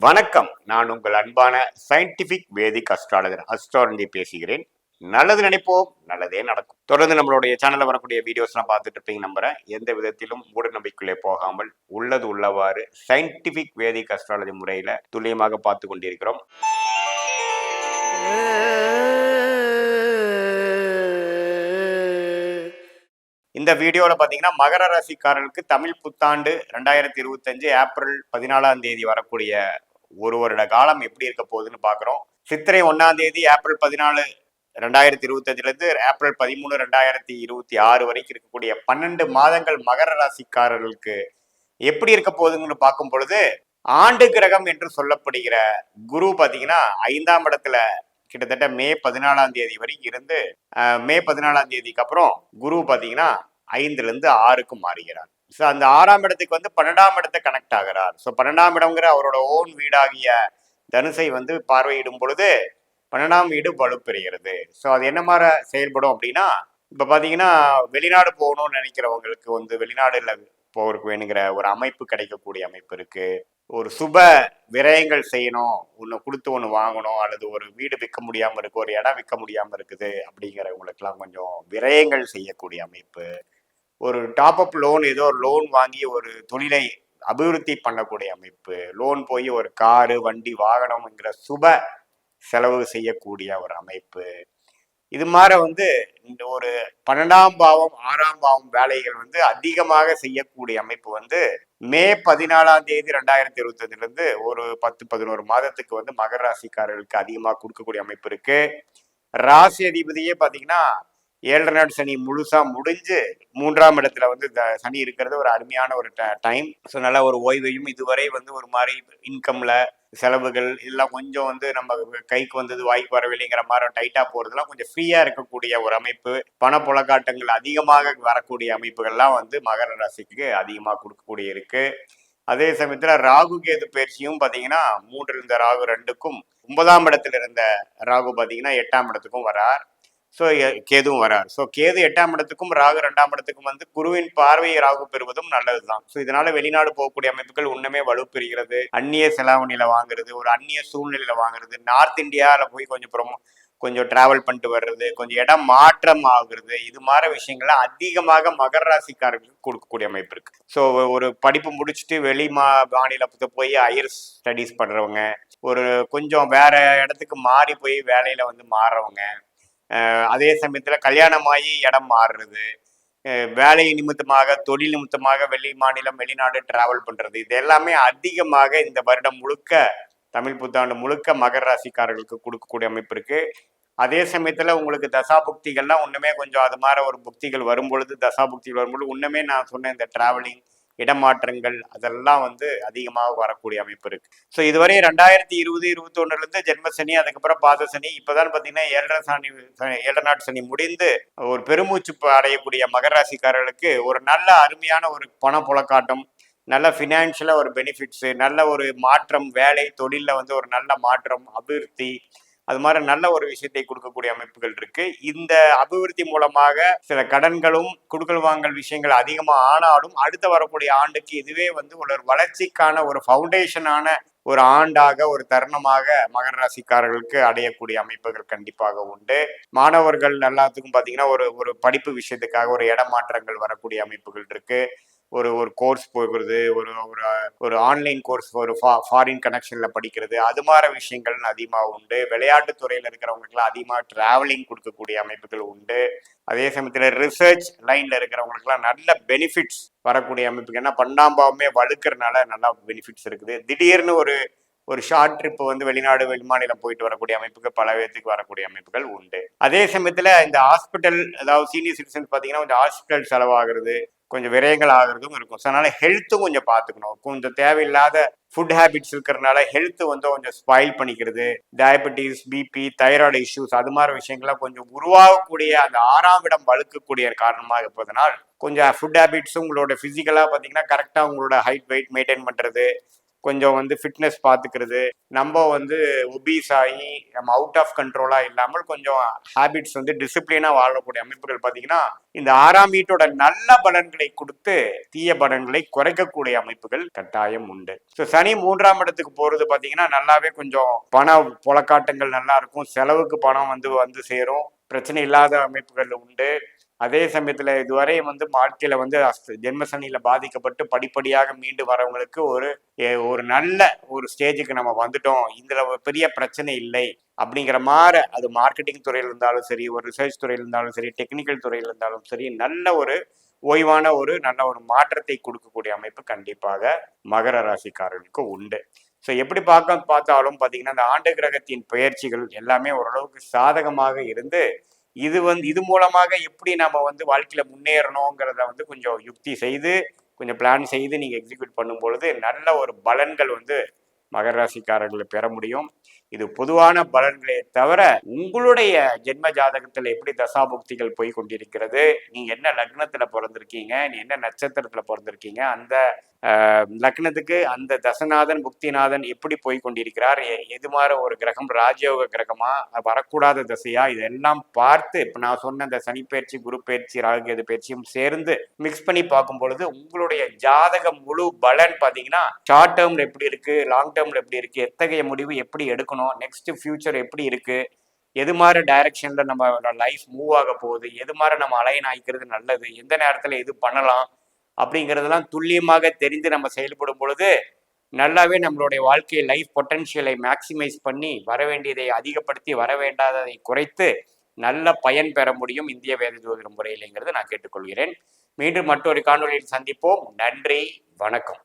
வணக்கம். நான் உங்கள் அன்பான சயின்டிபிக் வேதிக் அஸ்ட்ராலஜி பேசுகிறேன். நல்லது நினைப்போம், நல்லதே நடக்கும். தொடர்ந்து நம்மளுடைய சேனல்ல வரக்கூடிய வீடியோஸ்லாம் பார்த்துட்டு இருப்பீங்க நம்புறேன். எந்த விதத்திலும் மூட நம்பிக்கையிலே போகாமல் உள்ளது உள்ளவாறு சயின்டிபிக் வேதிக் அஸ்ட்ராலஜி முறையில துல்லியமாக பார்த்து கொண்டிருக்கிறோம். இந்த வீடியோவில் பார்த்தீங்கன்னா மகர ராசிக்காரர்களுக்கு தமிழ் புத்தாண்டு 2025 ஏப்ரல் 14 வரக்கூடிய ஒரு வருட காலம் எப்படி இருக்க போகுதுன்னு பார்க்குறோம். சித்திரை 1 ஏப்ரல் 14 2025 ஏப்ரல் 13 2026 வரைக்கும் இருக்கக்கூடிய 12 மாதங்கள் மகர ராசிக்காரர்களுக்கு எப்படி இருக்க போகுதுன்னு பார்க்கும் பொழுது, ஆண்டு கிரகம் என்று சொல்லப்படுகிற குரு பார்த்தீங்கன்னா 5ஆம் இடத்துல கிட்டத்தட்ட மே 14 வரைக்கும் இருந்து மே 14 அப்புறம் குரு பார்த்தீங்கன்னா 5லேருந்து 6க்கு மாறுகிறார். ஸோ அந்த 6ஆம் இடத்துக்கு 12ஆம் இடத்தை கனெக்ட் ஆகிறார். ஸோ 12ஆம் இடம்ங்கிற அவரோட ஓன் வீடாகிய தனுசை பார்வையிடும் பொழுது 12ஆம் வீடு வலுப்பெறுகிறது. ஸோ அது என்ன மாதிரி செயல்படும் அப்படின்னா, இப்போ பார்த்தீங்கன்னா வெளிநாடு போகணும்னு நினைக்கிறவங்களுக்கு வெளிநாடுல போகிறதுக்கு வேணுங்கிற ஒரு அமைப்பு கிடைக்கக்கூடிய அமைப்பு இருக்கு. ஒரு சுப விரயங்கள் செய்யணும், ஒன்று கொடுத்து ஒன்று வாங்கணும், அல்லது ஒரு வீடு விற்க முடியாமல் இருக்கு, ஒரு இடம் விற்க முடியாமல் இருக்குது அப்படிங்கிறவங்களுக்கெல்லாம் கொஞ்சம் விரயங்கள் செய்யக்கூடிய அமைப்பு. ஒரு டாப் அப் லோன், ஏதோ ஒரு லோன் வாங்கி ஒரு தொழிலை அபிவிருத்தி பண்ணக்கூடிய அமைப்பு, லோன் போய் ஒரு காரு வண்டி வாகனம்ங்கிற சுப செலவு செய்யக்கூடிய ஒரு அமைப்பு. இது மாதிரி இந்த ஒரு 12ஆம் பாவம் 6ஆம் பாவம் வேலைகள் அதிகமாக செய்யக்கூடிய அமைப்பு மே 14 2025 ஒரு 10-11 மாதத்துக்கு மகர ராசிக்காரர்களுக்கு அதிகமாக கொடுக்கக்கூடிய அமைப்பு இருக்கு. ராசி அதிபதியே பார்த்தீங்கன்னா 7 நாள் சனி முழுசா முடிஞ்சு 3ஆம் இடத்துல சனி இருக்கிறது ஒரு அருமையான ஒரு டைம். ஸோ நல்ல ஒரு ஓய்வையும் இதுவரை ஒரு மாதிரி இன்கம்ல செலவுகள் இதெல்லாம் கொஞ்சம் நம்ம கைக்கு வந்தது வாய்க்கு வரவில்லைங்கிற மாதிரி டைட்டா போறதுலாம் கொஞ்சம் ஃப்ரீயா இருக்கக்கூடிய ஒரு அமைப்பு. பணப்புழக்காட்டங்கள் அதிகமாக வரக்கூடிய அமைப்புகள்லாம் மகர ராசிக்கு அதிகமாக கொடுக்கக்கூடிய இருக்கு. அதே சமயத்துல ராகு கேது பயிற்சியும் பாத்தீங்கன்னா 3 இருந்த ராகு 2க்கும் 9ஆம் இடத்துல இருந்த ராகு பாத்தீங்கன்னா 8ஆம் இடத்துக்கும் வரார். ஸோ கேதுவும் வரார். ஸோ கேது 8ஆம் இடத்துக்கும் ராகு 2ஆம் இடத்துக்கும் குருவின் பார்வையை ராகு பெறுவதும் நல்லதுதான். ஸோ இதனால வெளிநாடு போகக்கூடிய அமைப்புகள் இன்னுமே வலுப்பெறுகிறது. அந்நிய செலாவணியில வாங்குறது, ஒரு அந்நிய சூழ்நிலையில வாங்குறது, நார்த் இந்தியாவில போய் கொஞ்சம் டிராவல் பண்ணிட்டு வர்றது, கொஞ்சம் இடம் மாற்றம் ஆகுறது, இது மாதிரி விஷயங்கள்லாம் அதிகமாக மகர ராசிக்காரர்களுக்கு கொடுக்கக்கூடிய அமைப்பு இருக்கு. ஸோ ஒரு படிப்பு முடிச்சுட்டு மாநிலத்தை போய் ஹையர் ஸ்டடீஸ் பண்றவங்க, ஒரு கொஞ்சம் வேற இடத்துக்கு மாறி போய் வேலையில மாறுறவங்க, அதே சமயத்துல கல்யாணமாகி இடம் மாறுறது, வேலை நிமித்தமாக தொழில் நிமித்தமாக வெளி மாநிலம் வெளிநாடு டிராவல் பண்றது, இது எல்லாமே அதிகமாக இந்த வருடம் முழுக்க தமிழ் புத்தாண்டு முழுக்க மகர ராசிக்காரர்களுக்கு கொடுக்கக்கூடிய அமைப்பு இருக்கு. அதே சமயத்துல உங்களுக்கு தசாபுக்திகள்லாம் ஒண்ணுமே கொஞ்சம் அது மாதிரி ஒரு புக்திகள் வரும்பொழுது தசாபுக்திகள் வரும்பொழுது ஒண்ணுமே நான் சொன்ன இந்த டிராவலிங் இடமாற்றங்கள் அதெல்லாம் அதிகமாக வரக்கூடிய அமைப்பு இருக்கு. ஸோ இதுவரை 2020-21 ஜென்மசனி, அதுக்கப்புறம் பாத சனி, இப்போதான் பார்த்தீங்கன்னா 7 நாட் சனி முடிந்து ஒரு பெருமூச்சு அடையக்கூடிய மகர ராசிக்காரர்களுக்கு ஒரு நல்ல அருமையான ஒரு பண புழக்காட்டம், நல்ல ஃபினான்ஷியலாக ஒரு பெனிஃபிட்ஸு, நல்ல ஒரு மாற்றம், வேலை தொழிலில் ஒரு நல்ல மாற்றம், அபிவிருத்தி, அது மாதிரி நல்ல ஒரு விஷயத்தை கொடுக்கக்கூடிய அமைப்புகள் இருக்கு. இந்த அபிவிருத்தி மூலமாக சில கடன்களும் குடுக்கல் வாங்கல் விஷயங்கள் அதிகமாக ஆனாலும் அடுத்த வரக்கூடிய ஆண்டுக்கு இதுவே ஒரு வளர்ச்சிக்கான ஒரு ஃபவுண்டேஷனான ஒரு ஆண்டாக ஒரு தருணமாக மகர ராசிக்காரர்களுக்கு அடையக்கூடிய அமைப்புகள் கண்டிப்பாக உண்டு. மாணவர்கள் எல்லாத்துக்கும் பார்த்தீங்கன்னா ஒரு படிப்பு விஷயத்துக்காக ஒரு இடமாற்றங்கள் வரக்கூடிய அமைப்புகள் இருக்கு. ஒரு கோர்ஸ் போகிறது, ஒரு ஒரு ஆன்லைன் கோர்ஸ், ஒரு ஃபாரின் கனெக்ஷனில் படிக்கிறது, அது மாதிரி விஷயங்கள் அதிகமாக உண்டு. விளையாட்டுத்துறையில் இருக்கிறவங்களுக்குலாம் அதிகமாக டிராவலிங் கொடுக்கக்கூடிய அமைப்புகள் உண்டு. அதே சமயத்தில் ரிசர்ச் லைனில் இருக்கிறவங்களுக்குலாம் நல்ல பெனிஃபிட்ஸ் வரக்கூடிய அமைப்புகள். ஏன்னா 12ஆம் பாவமே வலுக்கிறதுனால நல்லா பெனிஃபிட்ஸ் இருக்குது. திடீர்னு ஒரு ஷார்ட் ட்ரிப் வெளிநாடு வெளிமாநிலம் போயிட்டு வரக்கூடிய அமைப்புகள் பல பேருக்கு வரக்கூடிய அமைப்புகள் உண்டு. அதே சமயத்தில் இந்த ஹாஸ்பிட்டல், அதாவது சீனியர் சிட்டிசன்ஸ் பார்த்தீங்கன்னா கொஞ்சம் ஹாஸ்பிட்டல் செலவாகிறது, கொஞ்சம் விரயங்கள் ஆகிறதும் இருக்கும். ஸோ அதனால ஹெல்த்தும் கொஞ்சம் பார்த்துக்கணும். கொஞ்சம் தேவையில்லாத ஃபுட் ஹேபிட்ஸ் இருக்கிறதுனால ஹெல்த் கொஞ்சம் ஸ்பாயில் பண்ணிக்கிறது, டயபெட்டிஸ், பிபி, தைராய்டு இஷ்யூஸ், அது மாதிரி விஷயங்கள்லாம் கொஞ்சம் உருவாகக்கூடிய அந்த 6ஆம் இடம் வலுக்கக்கூடிய காரணமாக இருப்பதனால் கொஞ்சம் ஃபுட் ஹேபிட்ஸும் உங்களோட ஃபிசிக்கலாக பார்த்தீங்கன்னா கரெக்டாக உங்களோட ஹைட் வெயிட் மெயின்டைன் பண்ணுறது, கொஞ்சம் வந்து ஃபிட்னஸ் பார்த்துக்கிறது, நம்ம வந்து ஒபீஸ் ஆகி நம்ம அவுட் ஆஃப் கண்ட்ரோலாக இல்லாமல் கொஞ்சம் ஹேபிட்ஸ் வந்து டிசிப்ளினாக வாழக்கூடிய அமைப்புகள் பார்த்தீங்கன்னா இந்த 6ஆம் வீட்டோட நல்ல பலன்களை கொடுத்து தீய பலன்களை குறைக்கக்கூடிய அமைப்புகள் கட்டாயம் உண்டு. ஸோ சனி 3ஆம் இடத்துக்கு போகிறது பார்த்தீங்கன்னா நல்லாவே கொஞ்சம் பண புழக்காட்டங்கள் நல்லா இருக்கும், செலவுக்கு பணம் வந்து வந்து சேரும், பிரச்சனை இல்லாத அமைப்புகள் உண்டு. அதே சமயத்துல இதுவரை வந்து வாழ்க்கையில வந்து ஜென்மசனியில பாதிக்கப்பட்டு படிப்படியாக மீண்டு வரவங்களுக்கு ஒரு நல்ல ஒரு ஸ்டேஜுக்கு நம்ம வந்துட்டோம், இதுல ஒரு பெரிய பிரச்சனை இல்லை அப்படிங்கிற மாதிரி, அது மார்க்கெட்டிங் துறையில் இருந்தாலும் சரி, ஒரு ரிசர்ச் துறையில் இருந்தாலும் சரி, டெக்னிக்கல் துறையில் இருந்தாலும் சரி, நல்ல ஒரு ஓய்வான ஒரு நல்ல ஒரு மாற்றத்தை கொடுக்கக்கூடிய அமைப்பு கண்டிப்பாக மகர ராசிக்காரர்களுக்கு உண்டு. ஸோ எப்படி பார்த்தாலும் பார்த்தீங்கன்னா இந்த ஆண்டு கிரகத்தின் பயிற்சிகள் எல்லாமே ஓரளவுக்கு சாதகமாக இருந்து இது மூலமாக எப்படி நம்ம வந்து வாழ்க்கையில முன்னேறணுங்கிறத வந்து கொஞ்சம் யுக்தி செய்து கொஞ்சம் பிளான் செய்து நீங்க எக்ஸிக்யூட் பண்ணும் பொழுது நல்ல ஒரு பலன்கள் வந்து மகர ராசிக்காரர்களை பெற முடியும். இது பொதுவான பலன்களே தவிர உங்களுடைய ஜென்ம ஜாதகத்துல எப்படி தசாபுக்திகள் போய் கொண்டிருக்கிறது, நீங்க என்ன லக்னத்துல பிறந்திருக்கீங்க, நீ என்ன நட்சத்திரத்துல பிறந்திருக்கீங்க, அந்த லக்னத்துக்கு அந்த தசநாதன் புக்திநாதன் எப்படி போய் கொண்டிருக்கிறார், எது மாதிரி ஒரு கிரகம் ராஜயோக கிரகமா வரக்கூடாத தசையா, இதெல்லாம் பார்த்து இப்ப நான் சொன்ன இந்த சனி பயிற்சி குரு பயிற்சி ராகுகேது பயிற்சியும் சேர்ந்து மிக்ஸ் பண்ணி பார்க்கும் பொழுது உங்களுடைய ஜாதகம் முழு பலன் பார்த்தீங்கன்னா ஷார்ட் டேர்ம்ல எப்படி இருக்கு, லாங் டேர்ம்ல எப்படி இருக்கு, எத்தகைய முடிவு எப்படி எடுக்கணும், நெக்ஸ்ட் ஃபியூச்சர் எப்படி இருக்கு, எது மாதிரி டைரக்ஷன்ல நம்ம லைஃப் மூவ் ஆக போகுது, எது மாதிரி நம்ம அலைன் ஆகிக்கிறது நல்லது, எந்த நேரத்துல எது பண்ணலாம் அப்படிங்கிறதெல்லாம் துல்லியமாக தெரிந்து நம்ம செயல்படும் பொழுது நல்லாவே நம்மளுடைய வாழ்க்கையை லைஃப் பொட்டன்ஷியலை மேக்சிமைஸ் பண்ணி வர வேண்டியதை அதிகப்படுத்தி வர வேண்டாததை குறைத்து நல்ல பயன் பெற முடியும் இந்திய வேத ஜோதிட முறையிலேங்கிறது நான் கேட்டுக்கொள்கிறேன். மீண்டும் மற்றொரு காணொலியில் சந்திப்போம். நன்றி, வணக்கம்.